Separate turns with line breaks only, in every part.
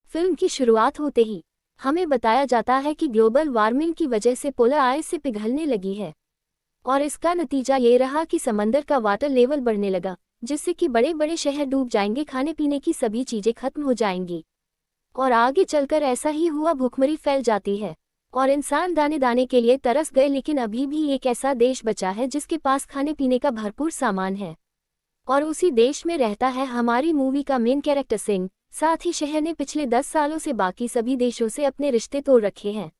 Film की शुरुआत होते ही हमें बताया जाता है कि ग्लोबल वार्मिंग की वजह से पोलर आइस से पिघलने लगी है और इसका नतीजा ये रहा कि समंदर का वाटर लेवल बढ़ने लगा, जिससे कि बड़े बड़े शहर डूब जाएंगे, खाने पीने की सभी चीजें खत्म हो जाएंगी और आगे चलकर ऐसा ही हुआ, भूखमरी फैल जाती है और इंसान दाने दाने के लिए तरस गए। लेकिन अभी भी एक ऐसा देश बचा है जिसके पास खाने पीने का भरपूर सामान है और उसी देश में रहता है हमारी मूवी का मेन कैरेक्टर सिंह। साथ ही शहर ने पिछले 10 सालों से बाकी सभी देशों से अपने रिश्ते तोड़ रखे हैं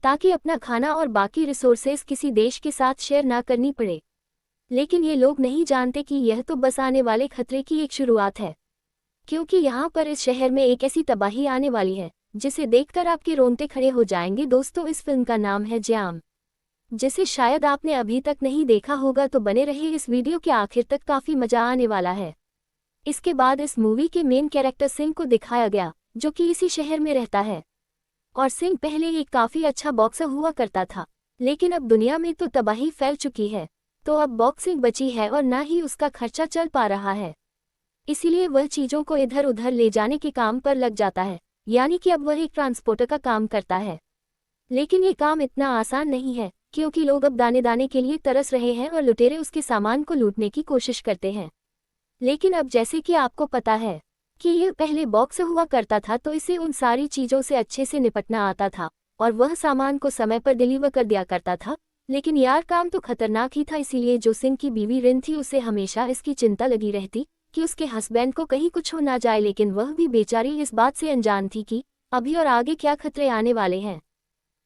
ताकि अपना खाना और बाकी रिसोर्सेज किसी देश के साथ शेयर ना करनी पड़े। लेकिन ये लोग नहीं जानते कि यह तो बस आने वाले खतरे की एक शुरुआत है, क्योंकि यहाँ पर इस शहर में एक ऐसी तबाही आने वाली है जिसे देखकर आपके रोंगटे खड़े हो जाएंगे। दोस्तों, इस फिल्म का नाम है जैम, जिसे शायद आपने अभी तक नहीं देखा होगा, तो बने रहिए इस वीडियो के आखिर तक, काफी मजा आने वाला है। इसके बाद इस मूवी के मेन कैरेक्टर सिंह को दिखाया गया, जो कि इसी शहर में रहता है और सिंह पहले एक काफी अच्छा बॉक्सर हुआ करता था, लेकिन अब दुनिया में तो तबाही फैल चुकी है, तो अब बॉक्सिंग बची है और ना ही उसका खर्चा चल पा रहा है। इसीलिए वह चीजों को इधर उधर ले जाने के काम पर लग जाता है, यानी कि अब वह एक ट्रांसपोर्टर का काम करता है। लेकिन ये काम इतना आसान नहीं है, क्योंकि लोग अब दाने दाने के लिए तरस रहे हैं और लुटेरे उसके सामान को लूटने की कोशिश करते हैं। लेकिन अब जैसे कि आपको पता है कि यह पहले बॉक्सर हुआ करता था, तो इसे उन सारी चीज़ों से अच्छे से निपटना आता था और वह सामान को समय पर डिलीवर कर दिया करता था। लेकिन यार, काम तो खतरनाक ही था, इसीलिए जो सिंह की बीवी रिन थी उसे हमेशा इसकी चिंता लगी रहती कि उसके हस्बैंड को कहीं कुछ हो ना जाए। लेकिन वह भी बेचारी इस बात से अनजान थी कि अभी और आगे क्या खतरे आने वाले हैं।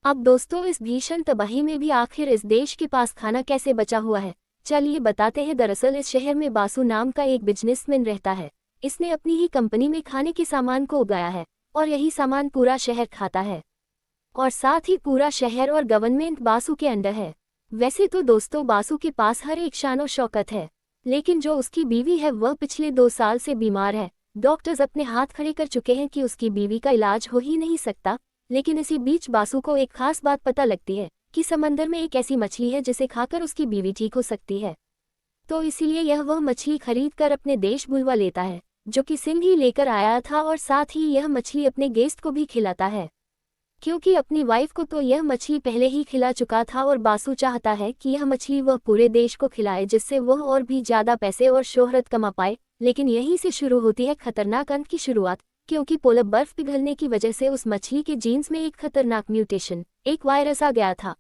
अब दोस्तों, इस भीषण तबाही में भी आखिर इस देश के पास खाना कैसे बचा हुआ है, चलिए बताते हैं। दरअसल इस शहर में बासु नाम का एक बिजनेसमैन रहता है। इसने अपनी ही कंपनी में खाने के सामान को उगाया है और यही सामान पूरा शहर खाता है और साथ ही पूरा शहर और गवर्नमेंट बासु के अंडर है। वैसे तो दोस्तों, बासु के पास हर एक शान और शौकत है, लेकिन जो उसकी बीवी है वह पिछले 2 साल से बीमार है। डॉक्टर्स अपने हाथ खड़े कर चुके हैं कि उसकी बीवी का इलाज हो ही नहीं सकता। लेकिन इसी बीच बासु को एक खास बात पता लगती है कि समंदर में एक ऐसी मछली है जिसे खाकर उसकी बीवी ठीक हो सकती है। तो इसीलिए यह वह मछली खरीद कर अपने देश बुलवा लेता है, जो कि सिंह ही लेकर आया था, और साथ ही यह मछली अपने गेस्ट को भी खिलाता है, क्योंकि अपनी वाइफ को तो यह मछली पहले ही खिला चुका था और बासु चाहता है कि यह मछली वह पूरे देश को खिलाए, जिससे वह और भी ज्यादा पैसे और शोहरत कमा पाए। लेकिन यहीं से शुरू होती है खतरनाक अंत की शुरुआत, क्योंकि पोलर बर्फ पिघलने की वजह से उस मछली के जीन्स में एक खतरनाक म्यूटेशन, एक वायरस आ गया था,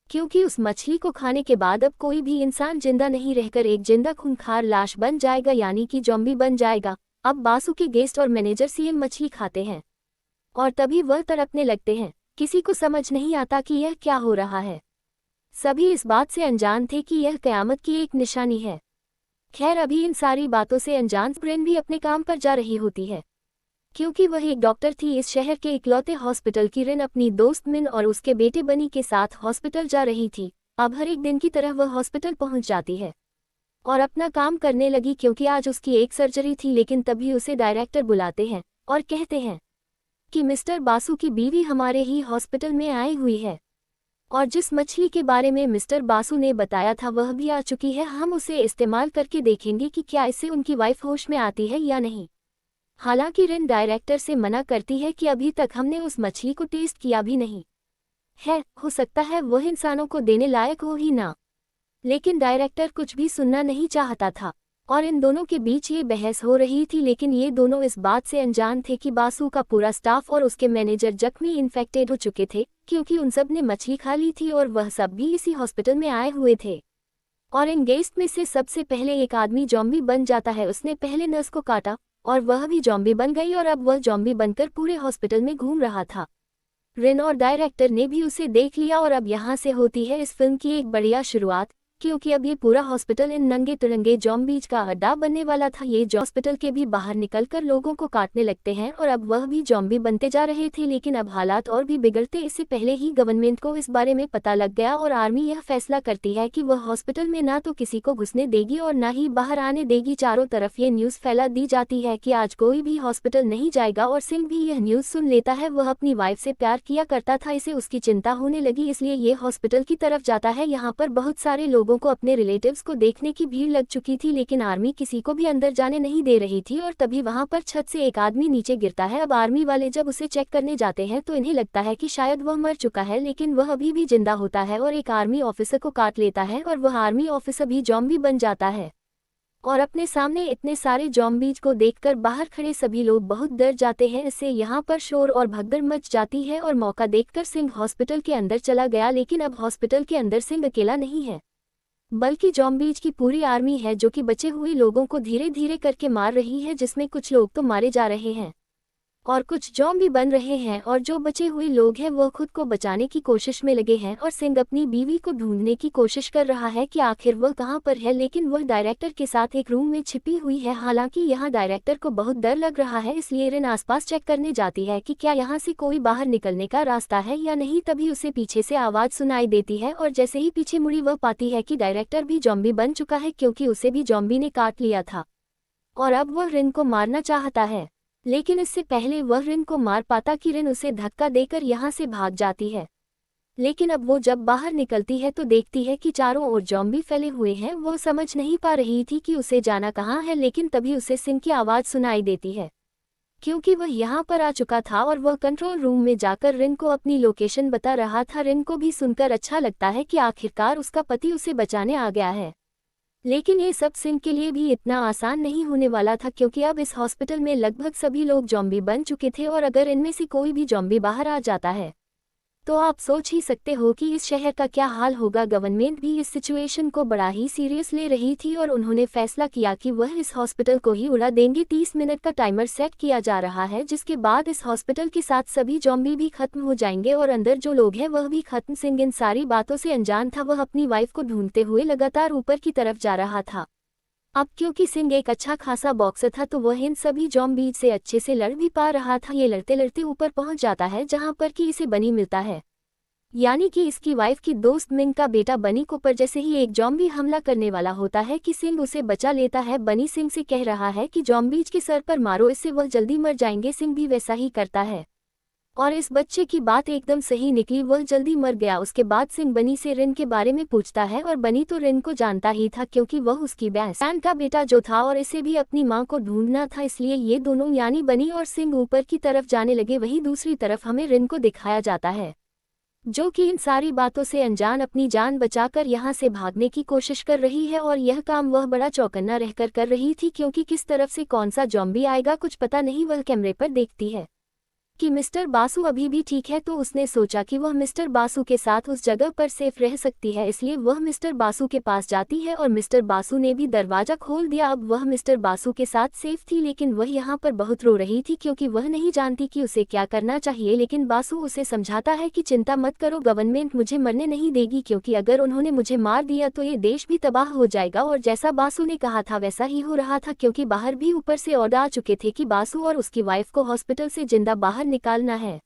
क्योंकि उस मछली को खाने के बाद अब कोई भी इंसान जिंदा नहीं रहकर एक जिंदा खूंखार लाश बन जाएगा, यानी कि ज़ॉम्बी बन जाएगा। अब बासु के गेस्ट और मैनेजर सीएम मछली खाते हैं और तभी वह तड़पने लगते हैं। किसी को समझ नहीं आता कि यह क्या हो रहा है। सभी इस बात से अनजान थे कि यह कयामत की एक निशानी है। खैर, अभी इन सारी बातों से अनजान रिन भी अपने काम पर जा रही होती है, क्योंकि वह एक डॉक्टर थी। इस शहर के इकलौते हॉस्पिटल की रिन अपनी दोस्त मिन और उसके बेटे बनी के साथ हॉस्पिटल जा रही थी। अब हर एक दिन की तरह वह हॉस्पिटल पहुंच जाती है और अपना काम करने लगी, क्योंकि आज उसकी एक सर्जरी थी। लेकिन तभी उसे डायरेक्टर बुलाते हैं और कहते हैं कि मिस्टर बासु की बीवी हमारे ही हॉस्पिटल में आई हुई है और जिस मछली के बारे में मिस्टर बासु ने बताया था वह भी आ चुकी है। हम उसे इस्तेमाल करके देखेंगे कि क्या इससे उनकी वाइफ होश में आती है या नहीं। हालांकि रिन डायरेक्टर से मना करती है कि अभी तक हमने उस मछली को टेस्ट किया भी नहीं है, हो सकता है वह इंसानों को देने लायक हो ही ना। लेकिन डायरेक्टर कुछ भी सुनना नहीं चाहता था और इन दोनों के बीच ये बहस हो रही थी। लेकिन ये दोनों इस बात से अनजान थे कि बासु का पूरा स्टाफ और उसके मैनेजर जख्मी इन्फेक्टेड हो चुके थे, क्योंकि उन सब ने मछली खा ली थी और वह सब भी इसी हॉस्पिटल में आए हुए थे। और इन गेस्ट में से सबसे पहले एक आदमी ज़ॉम्बी बन जाता है। उसने पहले नर्स को काटा और वह भी ज़ॉम्बी बन गई और अब वह ज़ॉम्बी बनकर पूरे हॉस्पिटल में घूम रहा था। रिन और डायरेक्टर ने भी उसे देख लिया और अब यहाँ से होती है इस फिल्म की एक बढ़िया शुरुआत, क्योंकि अब ये पूरा हॉस्पिटल इन नंगे तिरंगे ज़ॉम्बीज का अड्डा बनने वाला था। ये हॉस्पिटल के भी बाहर निकलकर लोगों को काटने लगते हैं और अब वह भी ज़ॉम्बी बनते जा रहे थे। लेकिन अब हालात और भी बिगड़ते। इससे पहले ही गवर्नमेंट को इस बारे में पता लग गया और आर्मी यह फैसला करती है कि वह हॉस्पिटल में ना तो किसी को घुसने देगी और ना ही बाहर आने देगी। चारों तरफ ये न्यूज़ फैला दी जाती है कि आज कोई भी हॉस्पिटल नहीं जाएगा और सिंह भी यह न्यूज़ सुन लेता है। वह अपनी वाइफ से प्यार किया करता था, इसे उसकी चिंता होने लगी, इसलिए ये हॉस्पिटल की तरफ जाता है। यहाँ पर बहुत सारे लोगों लोगों को, अपने रिलेटिव्स को देखने की भीड़ लग चुकी थी, लेकिन आर्मी किसी को भी अंदर जाने नहीं दे रही थी। और तभी वहां पर छत से एक आदमी नीचे गिरता है। अब आर्मी वाले जब उसे चेक करने जाते हैं तो इन्हें लगता है कि शायद वह मर चुका है, लेकिन वह अभी भी जिंदा होता है और एक आर्मी ऑफिसर को काट लेता है और वह आर्मी ऑफिसर भी ज़ॉम्बी बन जाता है। और अपने सामने इतने सारे ज़ॉम्बीज को देखकर बाहर खड़े सभी लोग बहुत डर जाते हैं। इससे यहाँ पर शोर और भगदड़ मच जाती है और मौका देखकर सिंह हॉस्पिटल के अंदर चला गया। लेकिन अब हॉस्पिटल के अंदर सिंह अकेला नहीं है, बल्कि ज़ॉम्बीज की पूरी आर्मी है जो कि बचे हुए लोगों को धीरे धीरे करके मार रही है, जिसमें कुछ लोग तो मारे जा रहे हैं और कुछ ज़ॉम्बी बन रहे हैं। और जो बचे हुए लोग हैं वो खुद को बचाने की कोशिश में लगे हैं और सिंह अपनी बीवी को ढूंढने की कोशिश कर रहा है कि आखिर वह कहां पर है, लेकिन वह डायरेक्टर के साथ एक रूम में छिपी हुई है। हालांकि यहाँ डायरेक्टर को बहुत डर लग रहा है, इसलिए रिन आसपास चेक करने जाती है कि क्या यहाँ से कोई बाहर निकलने का रास्ता है या नहीं। तभी उसे पीछे से आवाज़ सुनाई देती है और जैसे ही पीछे मुड़ी वह पाती है कि डायरेक्टर भी ज़ॉम्बी बन चुका है, क्योंकि उसे भी ज़ॉम्बी ने काट लिया था और अब वह रिन को मारना चाहता है। लेकिन इससे पहले वह रिन को मार पाता कि रिन उसे धक्का देकर यहाँ से भाग जाती है। लेकिन अब वो जब बाहर निकलती है तो देखती है कि चारों ओर ज़ॉम्बी फैले हुए हैं। वो समझ नहीं पा रही थी कि उसे जाना कहाँ है, लेकिन तभी उसे सिंह की आवाज़ सुनाई देती है, क्योंकि वह यहाँ पर आ चुका था और वह कंट्रोल रूम में जाकर रिन को अपनी लोकेशन बता रहा था। रिन को भी सुनकर अच्छा लगता है कि आखिरकार उसका पति उसे बचाने आ गया है। लेकिन ये सब सिंह के लिए भी इतना आसान नहीं होने वाला था, क्योंकि अब इस हॉस्पिटल में लगभग सभी लोग ज़ॉम्बी बन चुके थे और अगर इनमें से कोई भी ज़ॉम्बी बाहर आ जाता है तो आप सोच ही सकते हो कि इस शहर का क्या हाल होगा। गवर्नमेंट भी इस सिचुएशन को बड़ा ही सीरियस ले रही थी और उन्होंने फैसला किया कि वह इस हॉस्पिटल को ही उड़ा देंगे। 30 मिनट का टाइमर सेट किया जा रहा है, जिसके बाद इस हॉस्पिटल के साथ सभी ज़ॉम्बी भी खत्म हो जाएंगे और अंदर जो लोग हैं वह भी खत्म। सिंह इन सारी बातों से अनजान था। वह अपनी वाइफ को ढूंढते हुए लगातार ऊपर की तरफ जा रहा था। अब क्योंकि सिंह एक अच्छा खासा बॉक्सर था तो वह इन सभी ज़ॉम्बीज से अच्छे से लड़ भी पा रहा था। ये लड़ते लड़ते ऊपर पहुंच जाता है जहां पर कि इसे बनी मिलता है, यानी कि इसकी वाइफ की दोस्त मिंग का बेटा बनी को। पर जैसे ही एक ज़ॉम्बी हमला करने वाला होता है कि सिंह उसे बचा लेता है। बनी सिंह से कह रहा है कि ज़ॉम्बीज के सर पर मारो, इससे वह जल्दी मर जाएंगे। सिंह भी वैसा ही करता है और इस बच्चे की बात एकदम सही निकली, वह जल्दी मर गया। उसके बाद सिंह बनी से रिन के बारे में पूछता है और बनी तो रिन को जानता ही था, क्योंकि वह उसकी बहन का बेटा जो था और इसे भी अपनी मां को ढूंढना था। इसलिए ये दोनों यानी बनी और सिंह ऊपर की तरफ जाने लगे। वहीं दूसरी तरफ हमें रिन को दिखाया जाता है, जो कि इन सारी बातों से अनजान अपनी जान बचाकर यहाँ से भागने की कोशिश कर रही है। और यह काम वह बड़ा चौकन्ना रहकर कर रही थी, क्योंकि किस तरफ से कौन सा ज़ॉम्बी आएगा कुछ पता नहीं। वह कैमरे पर देखती है कि मिस्टर बासु अभी भी ठीक है, तो उसने सोचा कि वह मिस्टर बासु के साथ उस जगह पर सेफ रह सकती है। इसलिए वह मिस्टर बासु के पास जाती है और मिस्टर बासु ने भी दरवाज़ा खोल दिया। अब वह मिस्टर बासु के साथ सेफ थी, लेकिन वह यहाँ पर बहुत रो रही थी, क्योंकि वह नहीं जानती कि उसे क्या करना चाहिए। लेकिन बासु उसे समझाता है कि चिंता मत करो, गवर्नमेंट मुझे मरने नहीं देगी, क्योंकि अगर उन्होंने मुझे मार दिया तो ये देश भी तबाह हो जाएगा। और जैसा बासु ने कहा था वैसा ही हो रहा था, क्योंकि बाहर भी ऊपर से ऑर्डर आ चुके थे कि बासु और उसकी वाइफ को हॉस्पिटल से जिंदा बाहर निकालना है।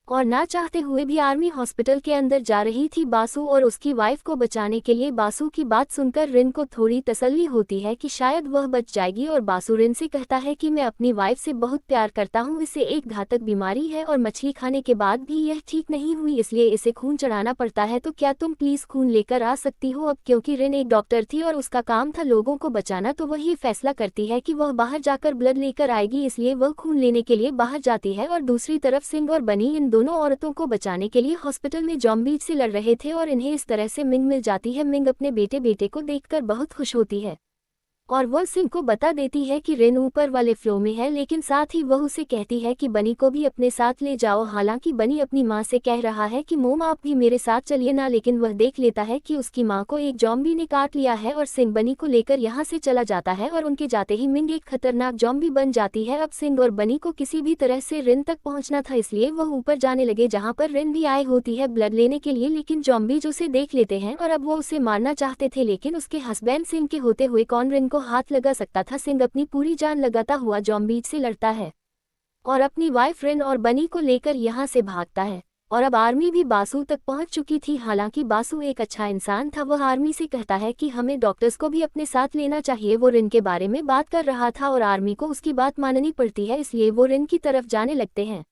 और ना चाहते हुए भी आर्मी हॉस्पिटल के अंदर जा रही थी बासु और उसकी वाइफ को बचाने के लिए। बासु की बात सुनकर रिन को थोड़ी तसल्ली होती है कि शायद वह बच जाएगी और बासु रिन से कहता है कि मैं अपनी वाइफ से बहुत प्यार करता हूँ, इसे एक घातक बीमारी है और मछली खाने के बाद भी यह ठीक नहीं हुई, इसलिए इसे खून चढ़ाना पड़ता है, तो क्या तुम प्लीज़ खून लेकर आ सकती हो। अब क्योंकि रिन एक डॉक्टर थी और उसका काम था लोगों को बचाना, तो वह ये फैसला करती है कि वह बाहर जाकर ब्लड लेकर आएगी, इसलिए वह खून लेने के लिए बाहर जाती है। और दूसरी तरफ सिंह और बनी इन दोनों औरतों को बचाने के लिए हॉस्पिटल में ज़ॉम्बीज से लड़ रहे थे और इन्हें इस तरह से मिंग मिल जाती है। मिंग अपने बेटे को देखकर बहुत खुश होती है और वह सिंह को बता देती है कि रिन ऊपर वाले फ्लो में है, लेकिन साथ ही वह उसे कहती है कि बनी को भी अपने साथ ले जाओ। हालांकि बनी अपनी माँ से कह रहा है कि मोम आप भी मेरे साथ चलिए ना, लेकिन वह देख लेता है कि उसकी माँ को एक ज़ॉम्बी ने काट लिया है और सिंह बनी को लेकर यहाँ से चला जाता है और उनके जाते ही मिंग एक खतरनाक ज़ॉम्बी बन जाती है। अब सिंह और बनी को किसी भी तरह से रिन तक पहुँचना था, इसलिए वह ऊपर जाने लगे जहाँ पर रिन भी आई होती है ब्लड लेने के लिए। लेकिन ज़ॉम्बीज उसे देख लेते हैं और अब वो उसे मारना चाहते थे, लेकिन उसके हस्बैंड सिंह के होते हुए कौन रिन को हाथ लगा सकता था। सिंह अपनी पूरी जान लगाता हुआ ज़ॉम्बीज से लड़ता है और अपनी वाइफ रिन और बनी को लेकर यहाँ से भागता है। और अब आर्मी भी बासु तक पहुँच चुकी थी। हालांकि बासु एक अच्छा इंसान था, वह आर्मी से कहता है कि हमें डॉक्टर्स को भी अपने साथ लेना चाहिए। वो रिन के बारे में बात कर रहा था और आर्मी को उसकी बात माननी पड़ती है, इसलिए वो रिन की तरफ जाने लगते हैं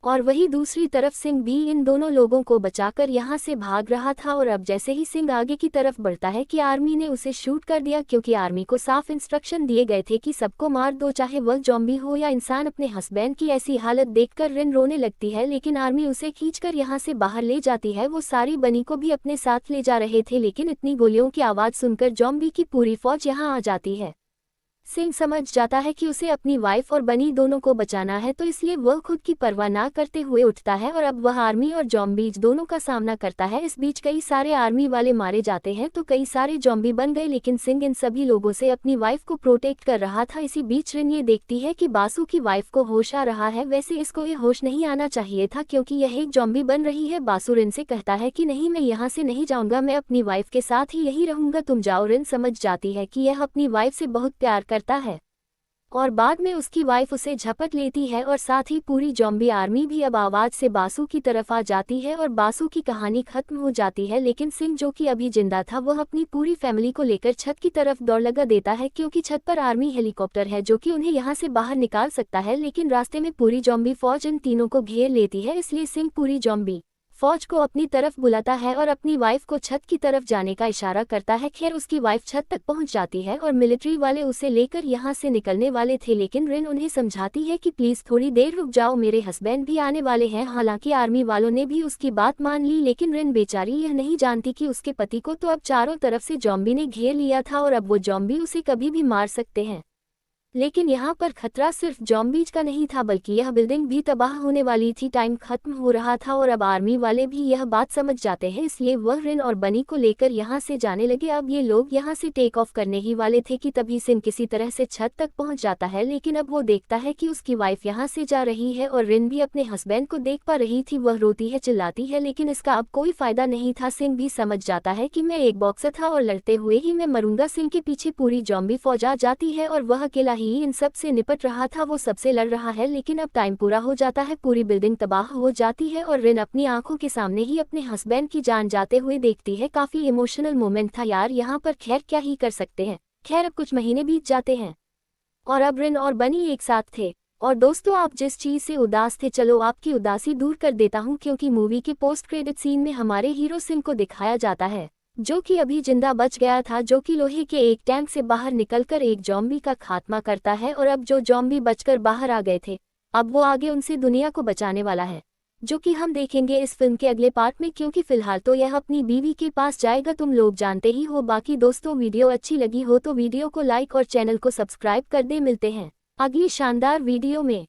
और वही दूसरी तरफ सिंह भी इन दोनों लोगों को बचाकर यहाँ से भाग रहा था। और अब जैसे ही सिंह आगे की तरफ बढ़ता है कि आर्मी ने उसे शूट कर दिया, क्योंकि आर्मी को साफ इंस्ट्रक्शन दिए गए थे कि सबको मार दो, चाहे वह ज़ॉम्बी हो या इंसान। अपने हस्बैंड की ऐसी हालत देखकर रिन रोने लगती है, लेकिन आर्मी उसे खींचकर यहाँ से बाहर ले जाती है। वो सारी बनी को भी अपने साथ ले जा रहे थे, लेकिन इतनी गोलियों की आवाज़ सुनकर ज़ॉम्बी की पूरी फौज यहाँ आ जाती है। सिंह समझ जाता है कि उसे अपनी वाइफ और बनी दोनों को बचाना है, तो इसलिए वह खुद की परवाह ना करते हुए उठता है और अब वह आर्मी और ज़ॉम्बीज दोनों का सामना करता है। इस बीच कई सारे आर्मी वाले मारे जाते हैं तो कई सारे ज़ॉम्बी बन गए, लेकिन सिंह इन सभी लोगों से अपनी वाइफ को प्रोटेक्ट कर रहा था। इसी बीच रिन ये देखती है कि बासु की वाइफ को होश आ रहा है। वैसे इसको ये होश नहीं आना चाहिए था, क्योंकि यह एक ज़ॉम्बी बन रही है। बासु रिन से कहता है कि नहीं, मैं यहाँ से नहीं जाऊँगा, मैं अपनी वाइफ के साथ ही यही रहूँगा, तुम जाओ। रिन समझ जाती है कि यह अपनी वाइफ से बहुत प्यार करता है और बाद में उसकी वाइफ उसे झपट लेती है और साथ ही पूरी ज़ॉम्बी आर्मी भी अब आवाज़ से बासु की तरफ आ जाती है और बासु की कहानी खत्म हो जाती है। लेकिन सिंह, जो कि अभी जिंदा था, वह अपनी पूरी फैमिली को लेकर छत की तरफ दौड़ लगा देता है, क्योंकि छत पर आर्मी हेलीकॉप्टर है जो कि उन्हें यहाँ से बाहर निकाल सकता है। लेकिन रास्ते में पूरी ज़ॉम्बी फौज इन तीनों को घेर लेती है, इसलिए सिंह पूरी ज़ॉम्बी फौज को अपनी तरफ बुलाता है और अपनी वाइफ को छत की तरफ जाने का इशारा करता है। खैर, उसकी वाइफ छत तक पहुंच जाती है और मिलिट्री वाले उसे लेकर यहां से निकलने वाले थे, लेकिन रिन उन्हें समझाती है कि प्लीज थोड़ी देर रुक जाओ, मेरे हस्बैंड भी आने वाले हैं। हालांकि आर्मी वालों ने भी उसकी बात मान ली, लेकिन रिन बेचारी यह नहीं जानती कि उसके पति को तो अब चारों तरफ से ज़ॉम्बी ने घेर लिया था और अब वो ज़ॉम्बी उसे कभी भी मार सकते हैं। लेकिन यहाँ पर खतरा सिर्फ ज़ॉम्बीज का नहीं था, बल्कि यह बिल्डिंग भी तबाह होने वाली थी। टाइम खत्म हो रहा था और अब आर्मी वाले भी यह बात समझ जाते हैं, इसलिए वह रिन और बनी को लेकर यहाँ से जाने लगे। अब ये लोग यहाँ से टेक ऑफ करने ही वाले थे कि तभी सिंह किसी तरह से छत तक पहुँच जाता है, लेकिन अब वो देखता है कि उसकी वाइफ यहाँ से जा रही है और रिन भी अपने हस्बैंड को देख पा रही थी। वह रोती है, चिल्लाती है, लेकिन इसका अब कोई फायदा नहीं था। सिंह भी समझ जाता है कि मैं एक बॉक्सर था और लड़ते हुए ही मैं मरूंगा। सिंह के पीछे पूरी ज़ॉम्बी फौज आ जाती है और वह अकेला ही इन सबसे निपट रहा था। वो सबसे लड़ रहा है, लेकिन अब टाइम पूरा हो जाता है, पूरी बिल्डिंग तबाह हो जाती है और रिन अपनी आंखों के सामने ही अपने हस्बैंड की जान जाते हुए देखती है। काफी इमोशनल मोमेंट था यार यहाँ पर। खैर, क्या ही कर सकते हैं। खैर, अब कुछ महीने बीत जाते हैं और अब रिन और बनी एक साथ थे। और दोस्तों, आप जिस चीज से उदास थे, चलो आपकी उदासी दूर कर देता हूँ, क्योंकि मूवी के पोस्ट क्रेडिट सीन में हमारे हीरो सिंह को दिखाया जाता है, जो कि अभी जिंदा बच गया था, जो कि लोहे के एक टैंक से बाहर निकलकर एक ज़ॉम्बी का खात्मा करता है। और अब जो ज़ॉम्बी बचकर बाहर आ गए थे, अब वो आगे उनसे दुनिया को बचाने वाला है, जो कि हम देखेंगे इस फिल्म के अगले पार्ट में, क्योंकि फिलहाल तो यह अपनी बीवी के पास जाएगा, तुम लोग जानते ही हो। बाकी दोस्तों, वीडियो अच्छी लगी हो तो वीडियो को लाइक और चैनल को सब्सक्राइब कर दे। मिलते हैं अगली शानदार वीडियो में।